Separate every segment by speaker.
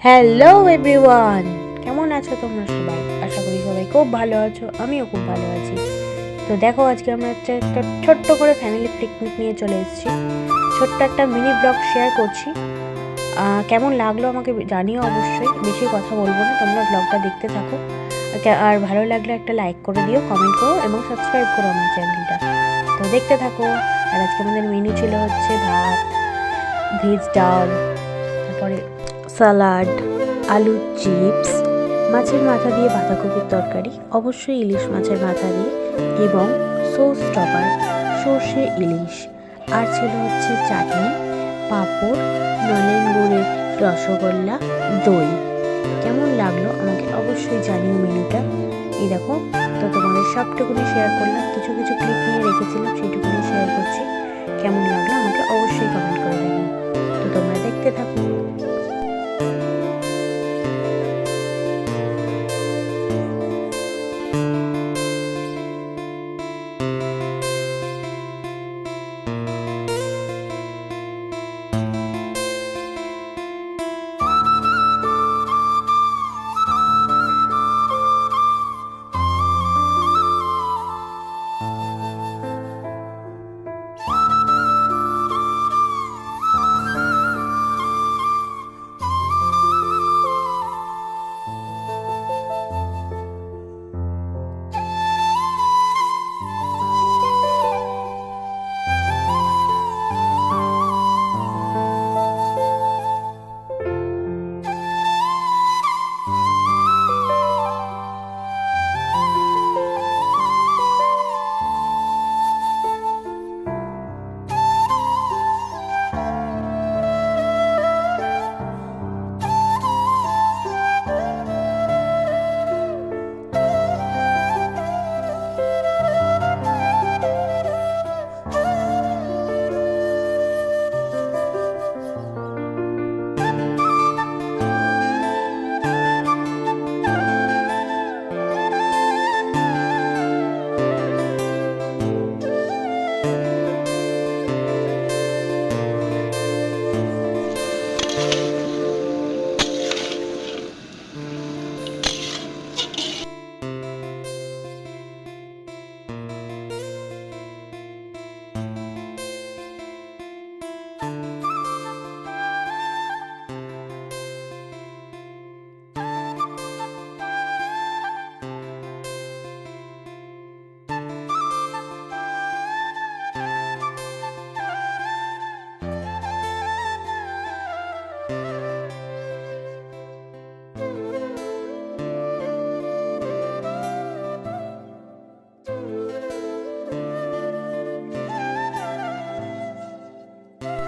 Speaker 1: Hello everyone, কেমন আছো তোমরা সবাই? আশা করি সবাই খুব ভালো আছো, আমিও খুব ভালো আছি। তো দেখো, আজকে আমরা একটা ছোট্ট করে ফ্যামিলি পিকনিক নিয়ে চলে এসেছি। ছোট্ট একটা মিনি ব্লগ শেয়ার করছি। কেমন লাগলো আমাকে জানিও অবশ্যই। বেশি কথা বলবো না, তোমরা ব্লগটা দেখতে থাকো। আর ভালো লাগলে একটা লাইক করে দিও, কমেন্ট করো এবং সাবস্ক্রাইব করো আমার চ্যানেলটা। তো দেখতে থাকো। আর আজকে আমাদের মেনু ছিল হচ্ছে ভাত, ভেজ ডাল, তারপরে সালাড, আলুর চিপস, মাছের মাথা দিয়ে বাঁধাকপির তরকারি, অবশ্যই ইলিশ মাছের মাথা দিয়ে, এবং সস টপার সর্ষে ইলিশ। আর ছিল হচ্ছে চাটনি, পাঁপড়, নলেন গুড়ের রসগোল্লা, দই। কেমন লাগলো আমাকে অবশ্যই জানিও মেনুটা। এই দেখো, তো তোমাদের সবটুকুনি শেয়ার করলাম, কিছু কিছু ক্লিপ নিয়ে রেখেছিলাম, সেইটুকুনি শেয়ার করছি। কেমন লাগলো আমাকে অবশ্যই কমেন্ট করে দেবেন। তো তোমরা দেখতে থাকো।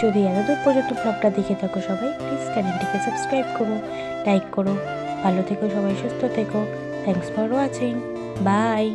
Speaker 1: যদি এতদূর পর্যন্ত ব্লগটা দেখে থাকো সবাই, প্লিজ চ্যানেলটিকে সাবস্ক্রাইব করো, লাইক করো। ভালো থেকো সবাই, সুস্থ থেকো। Thanks for watching. বাই।